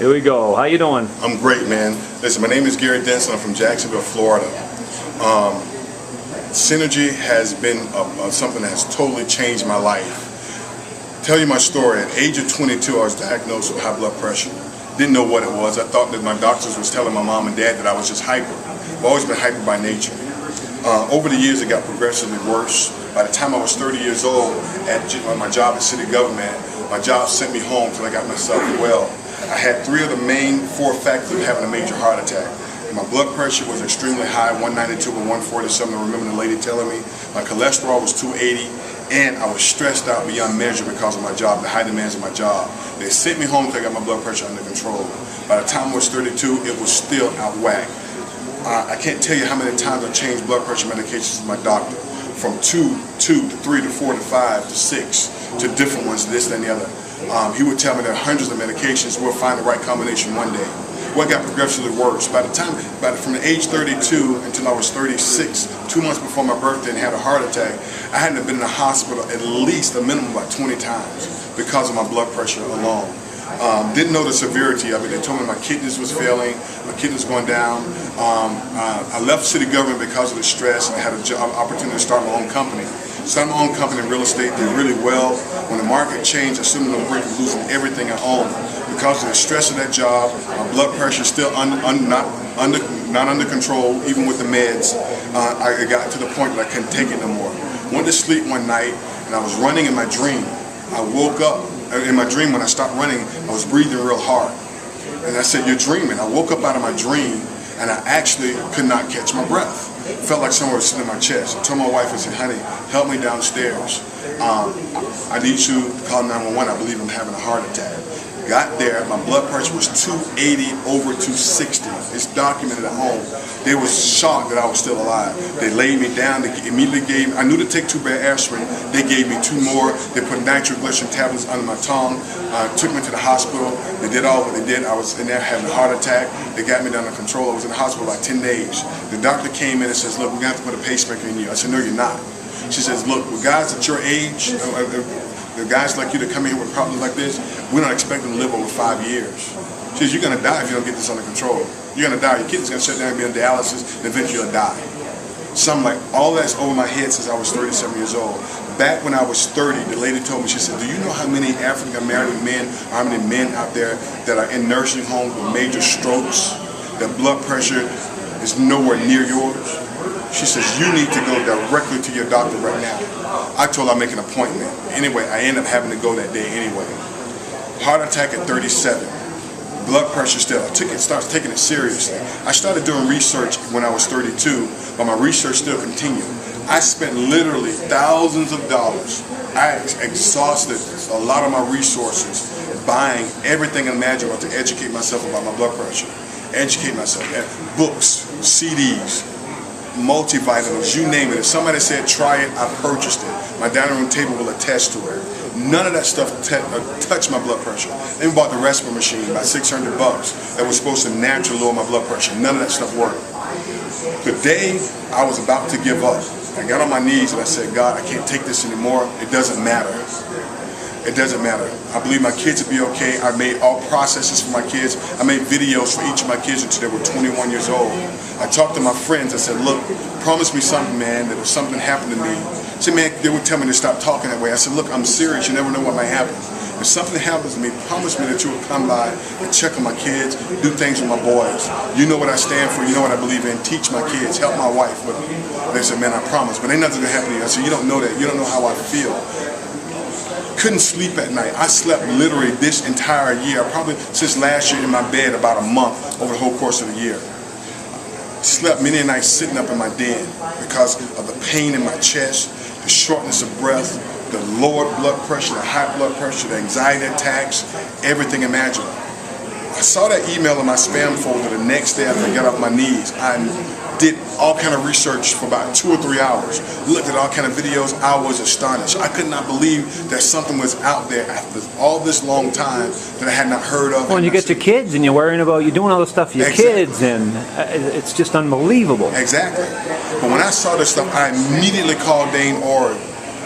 Here we go. How you doing? I'm great, man. Listen, my name is Gary Denson. I'm from Jacksonville, Florida. Synergy has been something that has totally changed my life. Tell you my story. At the age of 22, I was diagnosed with high blood pressure. Didn't know what it was. I thought that my doctors was telling my mom and dad that I was just hyper. I've always been hyper by nature. Over the years, it got progressively worse. By the time I was 30 years old, at my job at city government, my job sent me home till I got myself well. I had 3 of the main 4 factors of having a major heart attack. My blood pressure was extremely high, 192 and 147. I remember the lady telling me my cholesterol was 280, and I was stressed out beyond measure because of my job, the high demands of my job. They sent me home till I got my blood pressure under control. By the time I was 32, it was still out of whack. I can't tell you how many times I changed blood pressure medications with my doctor, from 2 to 3 to 4 to 5 to 6 to different ones, this and the other. He would tell me there are hundreds of medications. We'll find the right combination one day. What got progressively worse? From the age 32 until I was 36, 2 months before my birthday, and had a heart attack, I hadn't been in the hospital at least a minimum of about 20 times because of my blood pressure alone. Didn't know the severity of it. They told me my kidneys was failing, my kidneys going down. I left city government because of the stress, and I had an opportunity to start my own company. Started my own company in real estate, did really well. When the market changed, I stood on the brink of losing everything I owned. Because of the stress of that job, my blood pressure is still not under control, even with the meds. I got to the point that I couldn't take it no more. Went to sleep one night, and I was running in my dream. I woke up. In my dream, when I stopped running, I was breathing real hard. And I said, "You're dreaming." I woke up out of my dream, and I actually could not catch my breath. It felt like someone was sitting in my chest. I told my wife, I said, "Honey, help me downstairs. I need you to call 911. I believe I'm having a heart attack." Got there, my blood pressure was 280 over 260. It's documented at home. They was shocked that I was still alive. They laid me down. They immediately gave, I knew to take 2 bad aspirin. They gave me 2 more. They put nitroglycerin tablets under my tongue, took me to the hospital. They did all what they did. I was in there having a heart attack. They got me under control. I was in the hospital about 10 days. The doctor came in and says, "Look, we're going to have to put a pacemaker in you." I said, "No, you're not." She says, "Look, with guys at your age, the guys like you that come in here with problems like this, we don't expect them to live over 5 years. She says, "You're going to die if you don't get this under control. You're going to die. Your kid's going to shut down and be on dialysis, and eventually you'll die." Something like all that's over my head since I was 37 years old. Back when I was 30, the lady told me, she said, "Do you know how many African-American men, how many men out there that are in nursing homes with major strokes? Their blood pressure is nowhere near yours?" She says, "You need to go directly to your doctor right now." I told her I'd make an appointment. Anyway, I ended up having to go that day anyway. Heart attack at 37. Blood pressure still. Started taking it seriously. I started doing research when I was 32, but my research still continued. I spent literally thousands of dollars. I exhausted a lot of my resources buying everything imaginable to educate myself about my blood pressure. Educate myself. Books, CDs, multivitamins, you name it. If somebody said try it, I purchased it. My dining room table will attest to it. None of that stuff touched my blood pressure. They even bought the Respiratory machine, about $600, that was supposed to naturally lower my blood pressure. None of that stuff worked. The day I was about to give up, I got on my knees and I said, "God, I can't take this anymore. It doesn't matter. It doesn't matter. I believe my kids will be okay." I made all processes for my kids. I made videos for each of my kids until they were 21 years old. I talked to my friends. I said, "Look, promise me something, man, that if something happened to me." See, man, they would tell me to stop talking that way. I said, "Look, I'm serious. You never know what might happen. If something happens to me, promise me that you will come by and check on my kids, do things with my boys. You know what I stand for. You know what I believe in. Teach my kids. Help my wife with them." They said, "Man, I promise. But ain't nothing going to happen to you." I said, "You don't know that. You don't know how I feel." Couldn't sleep at night. I slept literally this entire year, probably since last year, in my bed about a month over the whole course of the year. Slept many nights sitting up in my den because of the pain in my chest, the shortness of breath, the lowered blood pressure, the high blood pressure, the anxiety attacks, everything imaginable. I saw that email in my spam folder the next day after I got off my knees. I did all kind of research for about 2 or 3 hours, looked at all kind of videos. I was astonished. I could not believe that something was out there after all this long time that I had not heard of. Well, and you get your kids and you're worrying about, you're doing all this stuff for your kids, and it's just unbelievable. Exactly. But when I saw this stuff, I immediately called Dane Org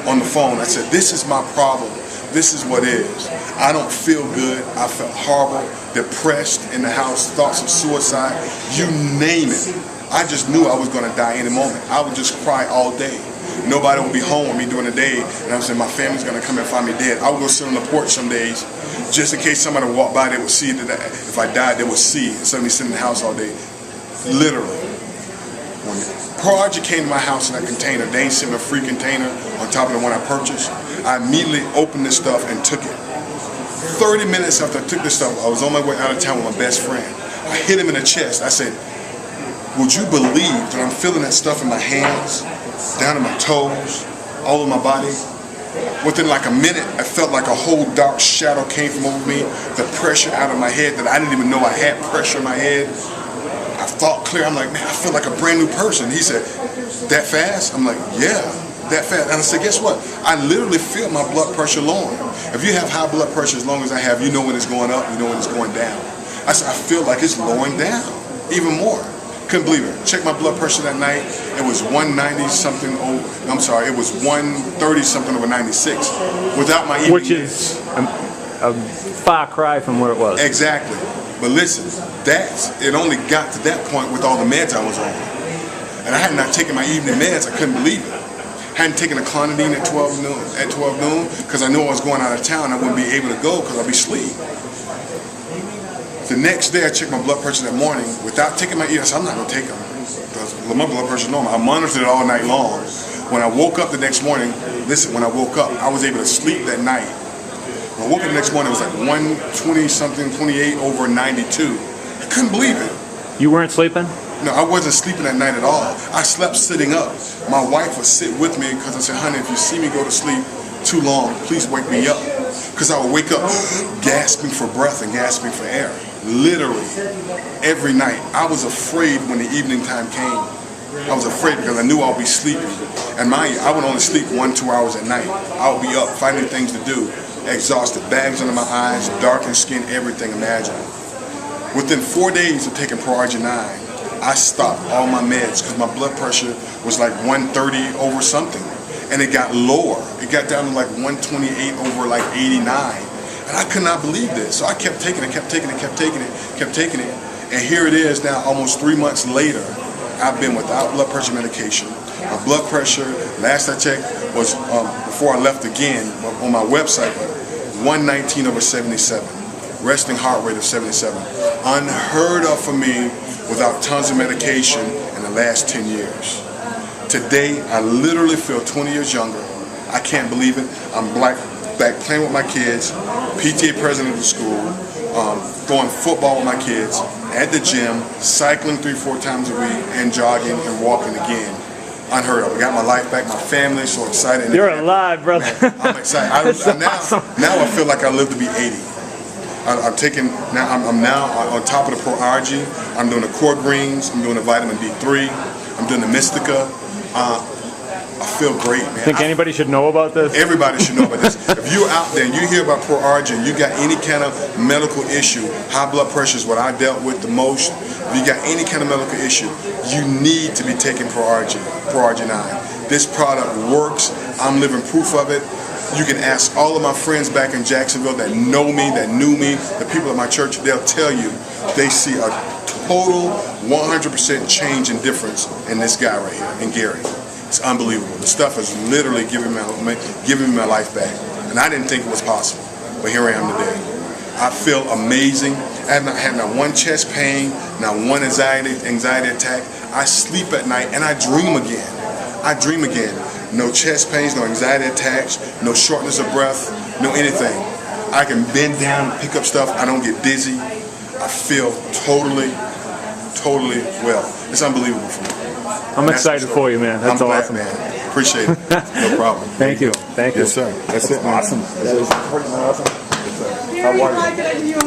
on the phone. I said, "This is my problem. this is what is. I don't feel good. I felt horrible, depressed in the house, thoughts of suicide, you name it. I just knew I was going to die any moment. I would just cry all day. Nobody would be home with me during the day, and I was saying my family's going to come and find me dead. I would go sit on the porch some days, just in case somebody would walk by, they would see that if I died, they would see, instead of me sitting in the house all day. Literally. When Pro RG came to my house in that container, they ain't sent me a free container on top of the one I purchased. I immediately opened this stuff and took it. 30 minutes after I took this stuff, I was on my way out of town with my best friend. I hit him in the chest. I said, would you believe that I'm feeling that stuff in my hands, down in my toes, all over my body? Within like a minute, I felt like a whole dark shadow came from over me, the pressure out of my head that I didn't even know I had pressure in my head. I thought clear. I'm like, man, I feel like a brand new person. He said, that fast? I'm like, yeah, that fast. And I said, guess what? I literally feel my blood pressure lowering. If you have high blood pressure as long as I have, you know when it's going up, you know when it's going down. I said, I feel like it's lowering down even more. Couldn't believe it. Checked my blood pressure that night. It was 190 something over. I'm sorry, it was 130 something over 96. Without my evening. Which is a far cry from where it was. Exactly. But listen, it only got to that point with all the meds I was on. And I had not taken my evening meds. I couldn't believe it. Hadn't taken a clonidine at 12 noon because I knew I was going out of town. I wouldn't be able to go because I'd be asleep. The next day I checked my blood pressure that morning without taking my I said, I'm not going to take them because my blood pressure is normal. I monitored it all night long. When I woke up the next morning, listen, when I woke up, I was able to sleep that night. When I woke up the next morning, it was like 120 something, 28 over 92. I couldn't believe it. You weren't sleeping? No, I wasn't sleeping that night at all. I slept sitting up. My wife would sit with me because I said, honey, if you see me go to sleep too long, please wake me up. Because I would wake up gasping for breath and gasping for air. Literally, every night. I was afraid when the evening time came. I was afraid because I knew I'd be sleeping. And mind you, I would only sleep 1-2 hours at night. I would be up finding things to do, exhausted, bags under my eyes, darkened skin, everything imaginable. Within 4 days of taking Pro RG 9, I stopped all my meds because my blood pressure was like 130 over something. And it got lower. It got down to like 128 over like 89. And I could not believe this. So I kept taking it, kept taking it, kept taking it, kept taking it. And here it is now, almost 3 months later, I've been without blood pressure medication. My blood pressure, last I checked, was before I left again on my website, 119 over 77. Resting heart rate of 77. Unheard of for me without tons of medication in the last 10 years. Today, I literally feel 20 years younger. I can't believe it. I'm back playing with my kids, PTA president of the school, throwing football with my kids, at the gym, cycling 3-4 times a week, and jogging and walking again. Unheard of. I got my life back, my family, so excited. You're alive, brother. Man, I'm excited. Now I feel like I live to be 80. I'm now on top of the Pro RG. I'm doing the core greens. I'm doing the vitamin D3. I'm doing the Mystica. I feel great, man. Think anybody should know about this? Everybody should know about this. If you're out there and you hear about Pro RG and you got any kind of medical issue, high blood pressure is what I dealt with the most. If you got any kind of medical issue, you need to be taking Pro RG 9. This product works. I'm living proof of it. You can ask all of my friends back in Jacksonville that know me, that knew me, the people at my church, they'll tell you they see a total 100% change and difference in this guy right here, in Gary. It's unbelievable. The stuff is literally giving me my life back. And I didn't think it was possible, but here I am today. I feel amazing. I have not had not one chest pain, not one anxiety attack. I sleep at night and I dream again. I dream again. No chest pains, no anxiety attacks, no shortness of breath, no anything. I can bend down and pick up stuff. I don't get dizzy. I feel totally well. It's unbelievable for me. I'm excited for you, man. That's awesome. I'm glad, man. Appreciate it. No problem. Thank you. Thank you. Yes, sir. That's it, man. Awesome. That is awesome. Yes, sir. How are you?